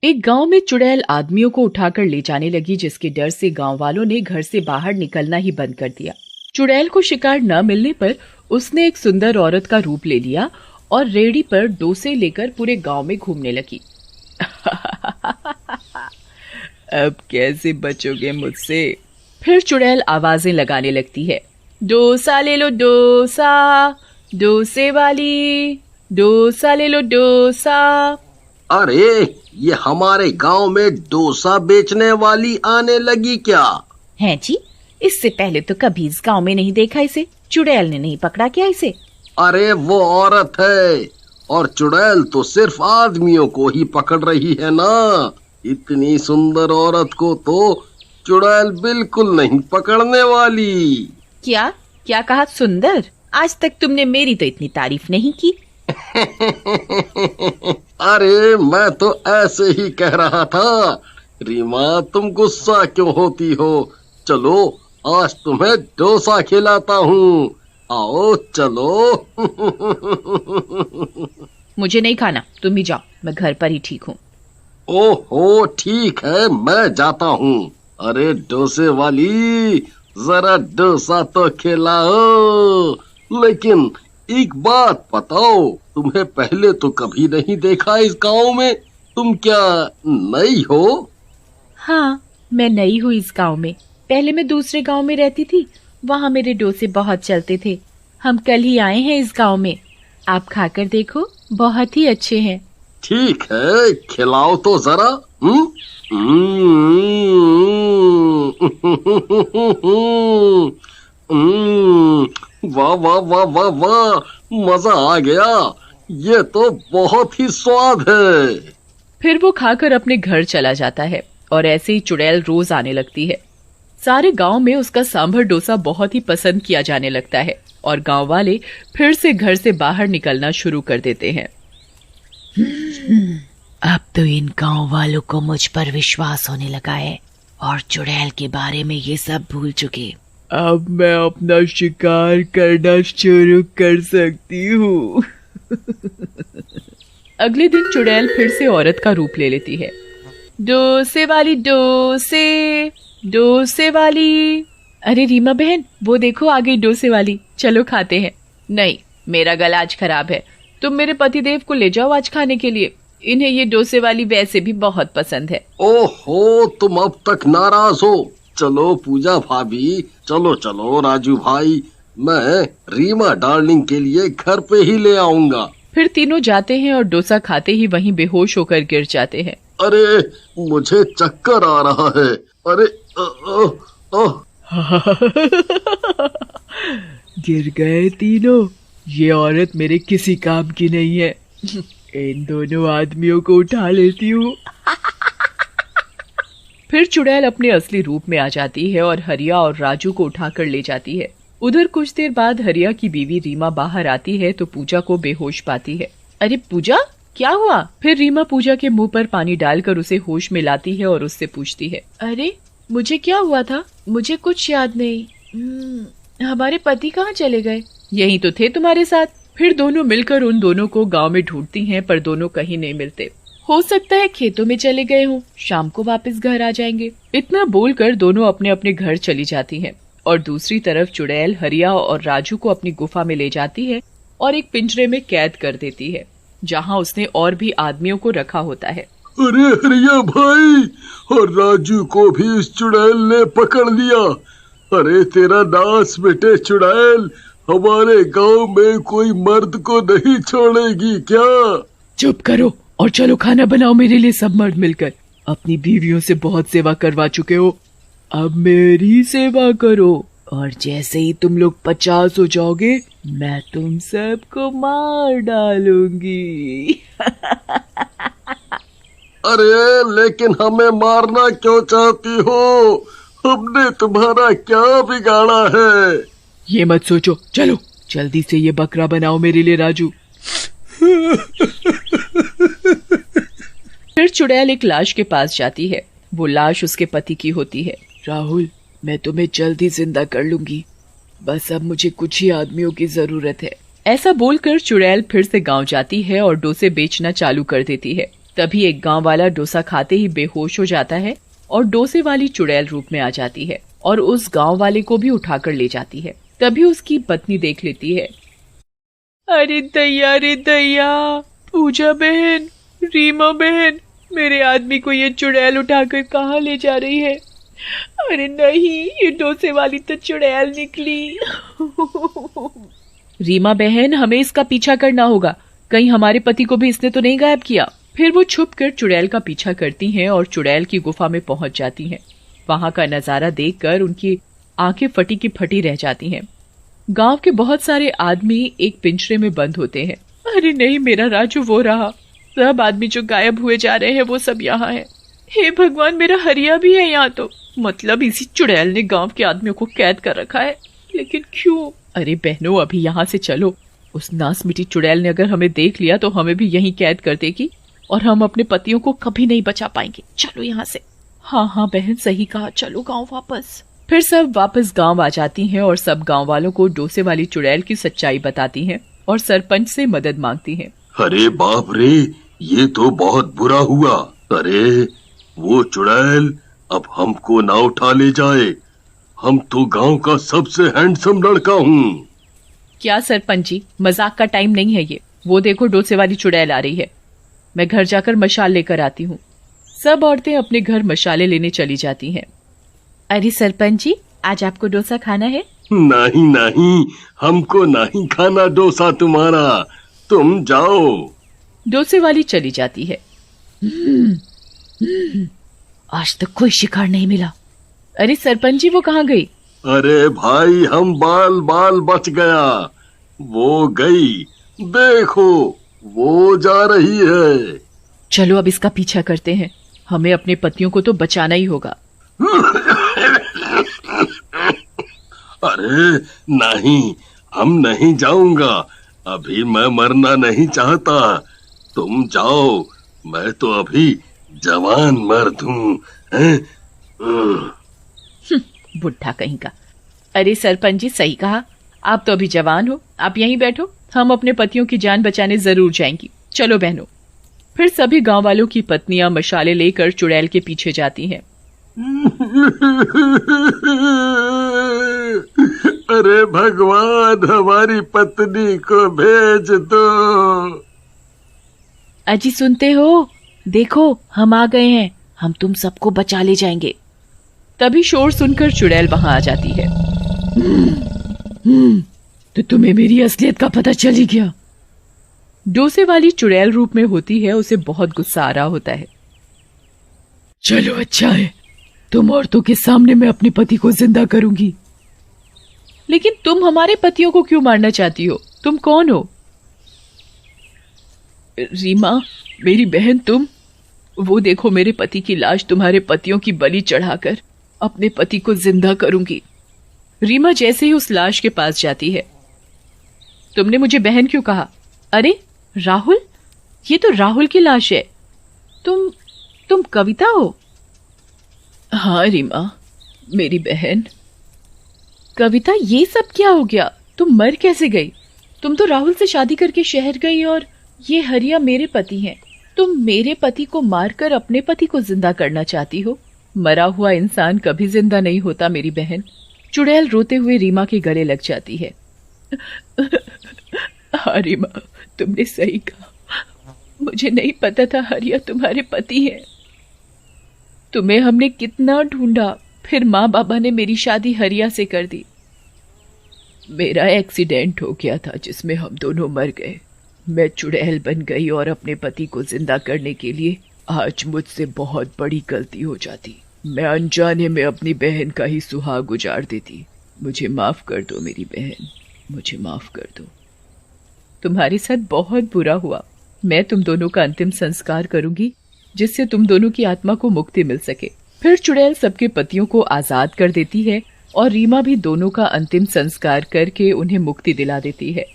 एक गांव में चुड़ैल आदमियों को उठाकर ले जाने लगी, जिसके डर से गांव वालों ने घर से बाहर निकलना ही बंद कर दिया। चुड़ैल को शिकार न मिलने पर उसने एक सुंदर औरत का रूप ले लिया और रेहड़ी पर डोसे लेकर पूरे गांव में घूमने लगी। अब कैसे बचोगे मुझसे? फिर चुड़ैल आवाजें लगाने लगती है। डोसा ले लो डोसा, डोसे वाली, डोसा ले लो डोसा। अरे ये हमारे गांव में डोसा बेचने वाली आने लगी क्या? है जी, इससे पहले तो कभी इस गांव में नहीं देखा इसे। चुड़ैल ने नहीं पकड़ा क्या इसे? अरे वो औरत है, और चुड़ैल तो सिर्फ आदमियों को ही पकड़ रही है ना। इतनी सुंदर औरत को तो चुड़ैल बिल्कुल नहीं पकड़ने वाली। क्या क्या कहा? सुंदर? आज तक तुमने मेरी तो इतनी तारीफ नहीं की। अरे मैं तो ऐसे ही कह रहा था। रीमा, तुम गुस्सा क्यों होती हो? चलो आज तुम्हें डोसा खिलाता हूँ, आओ चलो। मुझे नहीं खाना, तुम ही जाओ, मैं घर पर ही ठीक हूँ। ओहो ठीक है, मैं जाता हूँ। अरे डोसे वाली, जरा डोसा तो खिलाओ। लेकिन एक बात बताओ, तुम्हें पहले तो कभी नहीं देखा इस गांव में। तुम क्या नई हो? हाँ, मैं नई हूँ इस गांव में। पहले मैं दूसरे गांव में रहती थी, वहाँ मेरे डोसे बहुत चलते थे। हम कल ही आए हैं इस गांव में, आप खाकर देखो, बहुत ही अच्छे हैं। ठीक है, खिलाओ तो जरा। वाह वाह वाह वाह वाह, मजा आ गया। ये तो बहुत ही स्वाद है। फिर वो खाकर अपने घर चला जाता है और ऐसे ही चुड़ैल रोज आने लगती है। सारे गांव में उसका सांभर डोसा बहुत ही पसंद किया जाने लगता है और गांव वाले फिर से घर से बाहर निकलना शुरू कर देते हैं। अब तो इन गांव वालों को मुझ पर विश्वास होने लगा है और चुड़ैल के बारे में ये सब भूल चुके। अब मैं अपना शिकार करना शुरू कर सकती हूँ। अगले दिन चुड़ैल फिर से औरत का रूप ले लेती है। डोसे वाली डोसे, डोसे वाली। अरे रीमा बहन, वो देखो आ गई डोसे वाली, चलो खाते हैं। नहीं, मेरा गला आज खराब है, तुम मेरे पतिदेव को ले जाओ आज खाने के लिए। इन्हें ये डोसे वाली वैसे भी बहुत पसंद है। ओहो, तुम अब तक नाराज हो। चलो पूजा भाभी, चलो चलो राजू भाई, मैं रीमा डार्लिंग के लिए घर पे ही ले आऊंगा। फिर तीनों जाते हैं और डोसा खाते ही वहीं बेहोश होकर गिर जाते हैं। अरे मुझे चक्कर आ रहा है। अरे अ, अ, गिर गए तीनों। ये औरत मेरे किसी काम की नहीं है। इन दोनों आदमियों को उठा लेती हूँ। फिर चुड़ैल अपने असली रूप में आ जाती है और हरिया और राजू को उठाकर ले जाती है। उधर कुछ देर बाद हरिया की बीवी रीमा बाहर आती है तो पूजा को बेहोश पाती है। अरे पूजा, क्या हुआ? फिर रीमा पूजा के मुंह पर पानी डालकर उसे होश में लाती है और उससे पूछती है, अरे मुझे क्या हुआ था? मुझे कुछ याद नहीं। हमारे पति कहाँ चले गए? यही तो थे तुम्हारे साथ। फिर दोनों मिलकर उन दोनों को गांव में ढूंढती हैं, पर दोनों कहीं नहीं मिलते। हो सकता है खेतों में चले गए हों, शाम को वापस घर आ जाएंगे। इतना बोलकर दोनों अपने अपने घर चली जाती हैं और दूसरी तरफ चुड़ैल हरिया और राजू को अपनी गुफा में ले जाती है और एक पिंजरे में कैद कर देती है, जहां उसने और भी आदमियों को रखा होता है। अरे हरिया भाई, और राजू को भी इस चुड़ैल ने पकड़ लिया। अरे तेरा नाश बेटे चुड़ैल, हमारे गांव में कोई मर्द को नहीं छोड़ेगी क्या? चुप करो और चलो खाना बनाओ मेरे लिए सब मर्द मिलकर। अपनी बीवियों से बहुत सेवा करवा चुके हो, अब मेरी सेवा करो, और जैसे ही तुम लोग 50 हो जाओगे मैं तुम सबको मार डालूंगी। अरे लेकिन हमें मारना क्यों चाहती हो? हमने तुम्हारा क्या बिगाड़ा है? ये मत सोचो, चलो जल्दी से ये बकरा बनाओ मेरे लिए राजू। फिर चुड़ैल एक लाश के पास जाती है। वो लाश उसके पति की होती है। राहुल, मैं तुम्हें जल्दी जिंदा कर लूंगी, बस अब मुझे कुछ ही आदमियों की जरूरत है। ऐसा बोलकर चुड़ैल फिर से गांव जाती है और डोसे बेचना चालू कर देती है। तभी एक गांव वाला डोसा खाते ही बेहोश हो जाता है और डोसे वाली चुड़ैल रूप में आ जाती है और उस गांव वाले को भी उठाकर ले जाती है। तभी उसकी पत्नी देख लेती है। अरे दैया रे दैया, पूजा बहन, रीमा बहन, मेरे आदमी को ये चुड़ैल उठाकर कहाँ ले जा रही है? अरे नहीं, ये डोसे वाली तो चुड़ैल निकली। रीमा बहन, हमें इसका पीछा करना होगा, कहीं हमारे पति को भी इसने तो नहीं गायब किया। फिर वो छुपकर चुड़ैल का पीछा करती हैं और चुड़ैल की गुफा में पहुंच जाती हैं। वहां का नजारा देखकर उनकी आंखें फटी की फटी रह जाती हैं। गांव के बहुत सारे आदमी एक पिंजरे में बंद होते हैं। अरे नहीं, मेरा राजू वो रहा, सब आदमी जो गायब हुए जा रहे हैं वो सब यहाँ हैं। हे भगवान, मेरा हरिया भी है यहाँ तो। मतलब इसी चुड़ैल ने गांव के आदमियों को कैद कर रखा है, लेकिन क्यों? अरे बहनों, अभी यहाँ से चलो। उस नास मिटी चुड़ैल ने अगर हमें देख लिया तो हमें भी यहीं कैद कर देगी और हम अपने पतियों को कभी नहीं बचा पाएंगे। चलो यहाँ से। हाँ हाँ बहन, सही कहा, चलो गांव वापस। फिर सब वापस गांव आ जाती हैं और सब गांव वालों को डोसे वाली चुड़ैल की सच्चाई बताती हैं और सरपंच से मदद मांगती हैं। अरे बाप रे, ये तो बहुत बुरा हुआ। अरे वो चुड़ैल अब हमको ना उठा ले जाए, हम तो गांव का सबसे हैंडसम लड़का हूँ। क्या सरपंच जी, मजाक का टाइम नहीं है ये। वो देखो, डोसे वाली चुड़ैल आ रही है। मैं घर जाकर मशाल लेकर आती हूँ। सब औरतें अपने घर मशाले लेने चली जाती हैं। अरे सरपंच जी, आज आपको डोसा खाना है? नहीं नहीं, हमको नहीं खाना डोसा तुम्हारा, तुम जाओ। डोसे वाली चली जाती है। आज तक कोई शिकार नहीं मिला। अरे सरपंच जी, वो कहाँ गई? अरे भाई, हम बाल बाल बच गया। वो गई, देखो वो जा रही है। चलो अब इसका पीछा करते हैं, हमें अपने पतियों को तो बचाना ही होगा। अरे नहीं, हम नहीं जाऊंगा, अभी मैं मरना नहीं चाहता। तुम जाओ, मैं तो अभी जवान मर्द हूँ। बुढ़ा कहीं का। अरे सरपंच जी, सही कहा, आप तो अभी जवान हो, आप यहीं बैठो, हम अपने पतियों की जान बचाने जरूर जाएंगी। चलो बहनों। फिर सभी गांव वालों की पत्नियां मशाले लेकर चुड़ैल के पीछे जाती हैं। अरे भगवान, हमारी पत्नी को भेज दो। अजी सुनते हो? देखो, हम आ गए हैं, हम तुम सबको बचा ले जाएंगे। तभी शोर सुनकर चुड़ैल वहां आ जाती है। तो तुम्हें मेरी असलियत का पता चल ही गया। डोसे वाली चुड़ैल रूप में होती है, उसे बहुत गुस्सा आ रहा होता है। चलो अच्छा है, तुम औरतों के सामने मैं अपने पति को जिंदा करूंगी। लेकिन तुम हमारे पतियों को क्यों मारना चाहती हो? तुम कौन हो? रीमा, मेरी बहन तुम? वो देखो, मेरे पति की लाश तुम्हारे पतियों की बलि चढ़ाकर अपने पति को जिंदा करूंगी। रीमा जैसे ही उस लाश के पास जाती है। तुमने मुझे बहन क्यों कहा? अरे राहुल, ये तो राहुल की लाश है। तुम कविता हो? हाँ रीमा, मेरी बहन। कविता, ये सब क्या हो गया? तुम मर कैसे गई? तुम तो राहुल से शादी करके शहर गई और ये हरिया मेरे पति हैं। तुम मेरे पति को मारकर अपने पति को जिंदा करना चाहती हो? मरा हुआ इंसान कभी जिंदा नहीं होता मेरी बहन। चुड़ैल रोते हुए रीमा के गले लग जाती है। हाँ रीमा, तुमने सही कहा, मुझे नहीं पता था हरिया तुम्हारे पति है। तुम्हें हमने कितना ढूंढा, फिर माँ बाबा ने मेरी शादी हरिया से कर दी। मेरा एक्सीडेंट हो गया था जिसमें हम दोनों मर गए। मैं चुड़ैल बन गई और अपने पति को जिंदा करने के लिए आज मुझसे बहुत बड़ी गलती हो जाती। मैं अनजाने में अपनी बहन का ही सुहाग उजाड़ देती। मुझे माफ कर दो मेरी बहन, मुझे माफ कर दो। तुम्हारे साथ बहुत बुरा हुआ। मैं तुम दोनों का अंतिम संस्कार करूंगी जिससे तुम दोनों की आत्मा को मुक्ति मिल सके। फिर चुड़ैल सबके पतियों को आजाद कर देती है और रीमा भी दोनों का अंतिम संस्कार करके उन्हें मुक्ति दिला देती है।